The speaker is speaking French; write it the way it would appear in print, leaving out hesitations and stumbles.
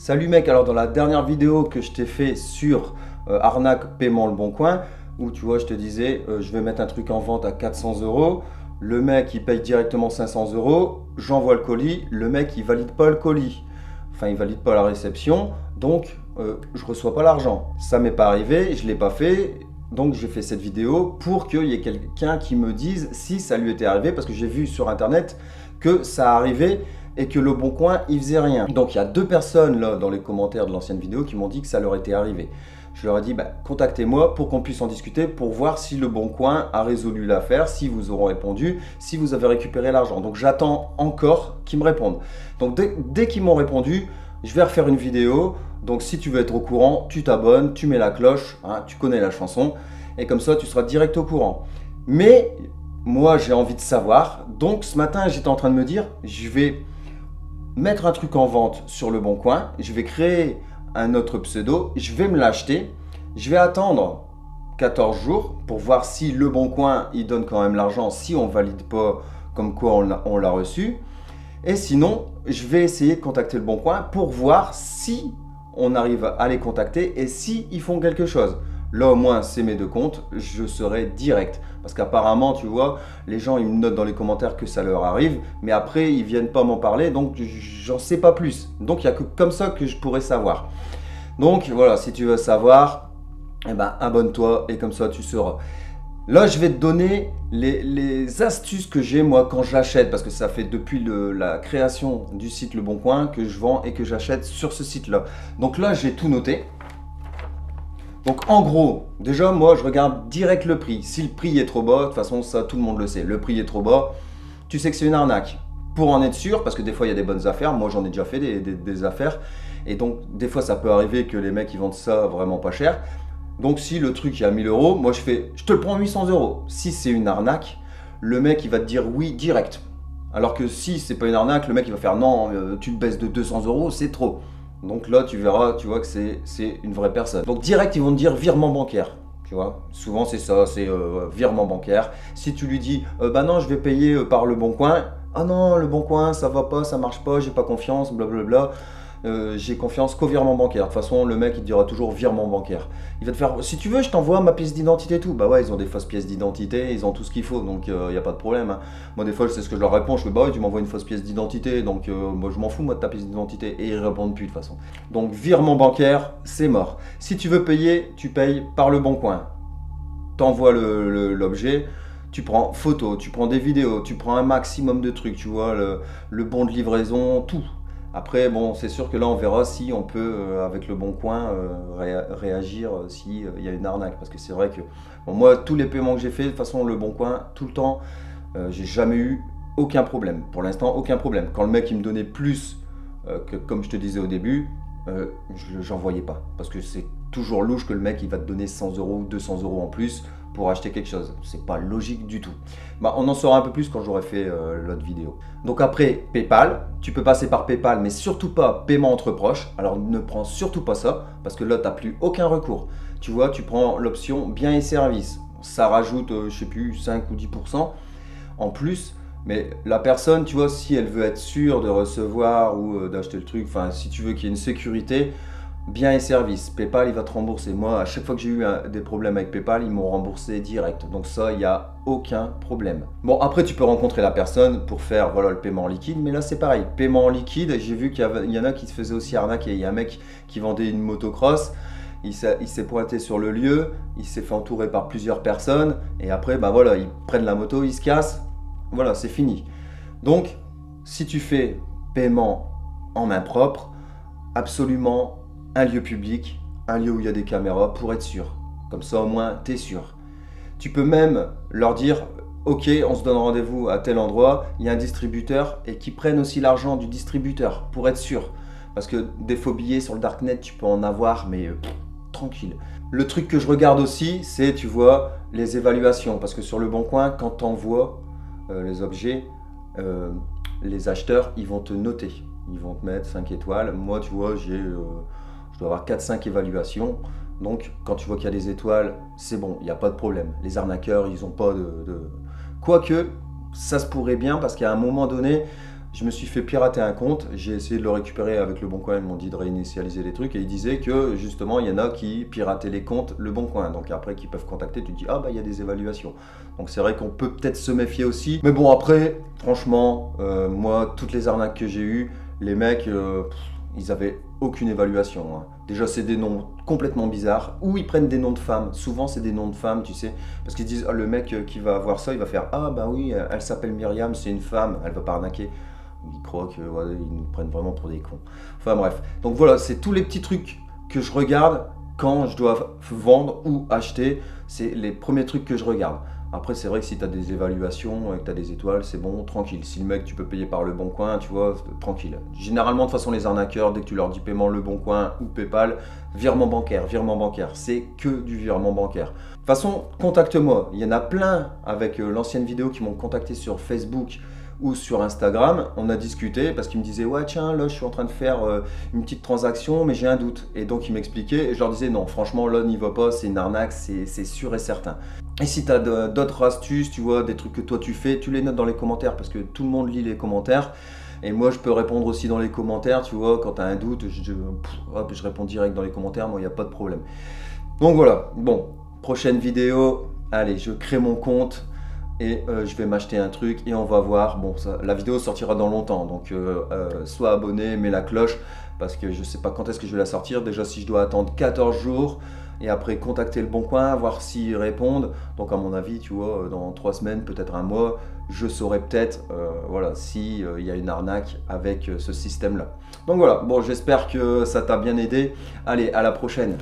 Salut mec, alors dans la dernière vidéo que je t'ai fait sur arnaque paiement Le Bon Coin, où tu vois je te disais je vais mettre un truc en vente à 400 €, le mec il paye directement 500 €, j'envoie le colis, le mec il valide pas le colis, enfin il valide pas la réception, donc je reçois pas l'argent. Ça m'est pas arrivé, je l'ai pas fait, donc j'ai fait cette vidéo pour qu'il y ait quelqu'un qui me dise si ça lui était arrivé, parce que j'ai vu sur internet que ça arrivait et que Le Bon Coin il faisait rien. Donc il y a deux personnes là dans les commentaires de l'ancienne vidéo qui m'ont dit que ça leur était arrivé. Je leur ai dit contactez-moi pour qu'on puisse en discuter, pour voir si Le Bon Coin a résolu l'affaire, si vous auront répondu, si vous avez récupéré l'argent. Donc j'attends encore qu'ils me répondent. Donc dès qu'ils m'ont répondu, je vais refaire une vidéo. Donc si tu veux être au courant, tu t'abonnes, tu mets la cloche, hein, tu connais la chanson, et comme ça tu seras direct au courant. Mais moi j'ai envie de savoir, donc ce matin j'étais en train de me dire, je vais mettre un truc en vente sur Le Bon Coin, je vais créer un autre pseudo, je vais me l'acheter, je vais attendre 14 jours pour voir si Le Bon Coin il donne quand même l'argent, si on valide pas comme quoi on l'a reçu, et sinon je vais essayer de contacter Le Bon Coin pour voir si on arrive à les contacter et si ils font quelque chose. Là au moins c'est mes deux comptes, je serai direct. Parce qu'apparemment tu vois, les gens ils me notent dans les commentaires que ça leur arrive, mais après ils viennent pas m'en parler, donc j'en sais pas plus. Donc il n'y a que comme ça que je pourrais savoir. Donc voilà, si tu veux savoir, eh ben, abonne-toi et comme ça tu sauras. Là je vais te donner les astuces que j'ai moi quand j'achète, parce que ça fait depuis la création du site Le Bon Coin que je vends et que j'achète sur ce site là. Donc là j'ai tout noté. Donc en gros, déjà moi je regarde direct le prix. Si le prix est trop bas, de toute façon ça tout le monde le sait, le prix est trop bas, tu sais que c'est une arnaque. Pour en être sûr, parce que des fois il y a des bonnes affaires, moi j'en ai déjà fait des affaires, et donc des fois ça peut arriver que les mecs ils vendent ça vraiment pas cher. Donc si le truc est à 1000 €, moi je te le prends 800 €. Si c'est une arnaque, le mec il va te dire oui direct. Alors que si c'est pas une arnaque, le mec il va faire non, tu te baisses de 200 €, c'est trop. Donc là, tu verras, tu vois que c'est une vraie personne. Donc direct, ils vont te dire virement bancaire. Tu vois, souvent c'est ça, c'est virement bancaire. Si tu lui dis, bah non, je vais payer par Le Bon Coin. Ah non, Le Bon Coin, ça va pas, ça marche pas, j'ai pas confiance, blablabla. J'ai confiance qu'au virement bancaire. De toute façon, le mec, il te dira toujours virement bancaire. Il va te faire, si tu veux, je t'envoie ma pièce d'identité et tout. Bah ouais, ils ont des fausses pièces d'identité, ils ont tout ce qu'il faut, donc il n'y a pas de problème. Hein. Moi, des fois, c'est ce que je leur réponds. Je fais, bah ouais, tu m'envoies une fausse pièce d'identité, donc moi, je m'en fous, moi, de ta pièce d'identité. Et ils répondent plus, de toute façon. Donc, virement bancaire, c'est mort. Si tu veux payer, tu payes par Le Bon Coin. T'envoies l'objet. Tu prends photo, tu prends des vidéos, tu prends un maximum de trucs, tu vois, le bon de livraison, tout. Après, bon, c'est sûr que là, on verra si on peut, avec Le Bon Coin, réagir s'il y a une arnaque. Parce que c'est vrai que, bon, moi, tous les paiements que j'ai fait, de toute façon, Le Bon Coin, tout le temps, j'ai jamais eu aucun problème. Pour l'instant, aucun problème. Quand le mec, il me donnait plus que, comme je te disais au début, j'en voyais pas. Parce que c'est toujours louche que le mec, il va te donner 100 € ou 200 € en plus pour acheter quelque chose. C'est pas logique du tout. Bah, on en saura un peu plus quand j'aurai fait l'autre vidéo. Donc après, PayPal, tu peux passer par PayPal, mais surtout pas paiement entre proches. Alors ne prends surtout pas ça, parce que là, tu n'as plus aucun recours. Tu vois, tu prends l'option biens et services. Ça rajoute, je sais plus, 5 ou 10% en plus. Mais la personne, tu vois, si elle veut être sûre de recevoir ou d'acheter le truc, enfin, si tu veux qu'il y ait une sécurité, biens et services, PayPal il va te rembourser. Moi à chaque fois que j'ai eu des problèmes avec PayPal, ils m'ont remboursé direct. Donc ça, il n'y a aucun problème. Bon, après tu peux rencontrer la personne pour faire voilà, le paiement en liquide, mais là c'est pareil. Paiement en liquide, j'ai vu qu'il y en a qui se faisaient aussi arnaquer. Il y a un mec qui vendait une motocross, il s'est pointé sur le lieu, il s'est fait entourer par plusieurs personnes, et après bah voilà, ils prennent la moto, ils se cassent, voilà, c'est fini. Donc si tu fais paiement en main propre, absolument un lieu public, un lieu où il y a des caméras pour être sûr. Comme ça au moins tu es sûr. Tu peux même leur dire ok, on se donne rendez-vous à tel endroit, il y a un distributeur, et qu'ils prennent aussi l'argent du distributeur pour être sûr. Parce que des faux billets sur le darknet, tu peux en avoir, mais tranquille. Le truc que je regarde aussi, c'est, tu vois, les évaluations. Parce que sur Le Bon Coin, quand tu envoies les objets, les acheteurs, ils vont te noter. Ils vont te mettre 5 étoiles. Moi, tu vois, je dois avoir 4-5 évaluations. Donc, quand tu vois qu'il y a des étoiles, c'est bon, il n'y a pas de problème. Les arnaqueurs, ils n'ont pas de... Quoique, ça se pourrait bien, parce qu'à un moment donné, je me suis fait pirater un compte, j'ai essayé de le récupérer avec Le Bon Coin, ils m'ont dit de réinitialiser les trucs et ils disaient que justement il y en a qui pirataient les comptes Le Bon Coin, donc après qui peuvent contacter, tu te dis ah bah il y a des évaluations. Donc c'est vrai qu'on peut peut-être se méfier aussi, mais bon après, franchement, moi toutes les arnaques que j'ai eues, les mecs, ils avaient aucune évaluation, hein. Déjà c'est des noms complètement bizarres, ou ils prennent des noms de femmes, souvent c'est des noms de femmes, tu sais, parce qu'ils disent ah, le mec qui va avoir ça, il va faire ah bah oui, elle s'appelle Myriam, c'est une femme, elle va pas arnaquer. Ils croient que ouais, ils nous prennent vraiment pour des cons. Enfin bref. Donc voilà, c'est tous les petits trucs que je regarde quand je dois vendre ou acheter. C'est les premiers trucs que je regarde. Après, c'est vrai que si tu as des évaluations et que tu as des étoiles, c'est bon, tranquille. Si le mec, tu peux payer par Le Bon Coin, tu vois, tranquille. Généralement, de toute façon, les arnaqueurs, dès que tu leur dis paiement Le Bon Coin ou PayPal, virement bancaire, c'est que du virement bancaire. De toute façon, contacte-moi. Il y en a plein avec l'ancienne vidéo qui m'ont contacté sur Facebook ou sur Instagram, on a discuté parce qu'ils me disaient ouais tiens là je suis en train de faire une petite transaction mais j'ai un doute, et donc ils m'expliquaient et je leur disais non franchement là n'y va pas, c'est une arnaque, c'est sûr et certain. Et si tu as d'autres astuces, tu vois, des trucs que toi tu fais, tu les notes dans les commentaires parce que tout le monde lit les commentaires. Et moi je peux répondre aussi dans les commentaires, tu vois, quand tu as un doute, je réponds direct dans les commentaires, moi il n'y a pas de problème. Donc voilà, bon, prochaine vidéo, allez je crée mon compte. Et je vais m'acheter un truc et on va voir. Bon, la vidéo sortira dans longtemps, donc sois abonné, mets la cloche, parce que je sais pas quand est-ce que je vais la sortir. Déjà, si je dois attendre 14 jours et après contacter Le Bon Coin, voir s'ils répondent. Donc à mon avis, tu vois, dans 3 semaines, peut-être un mois, je saurai peut-être voilà, s'il y a une arnaque avec ce système-là. Donc voilà, bon, j'espère que ça t'a bien aidé. Allez, à la prochaine.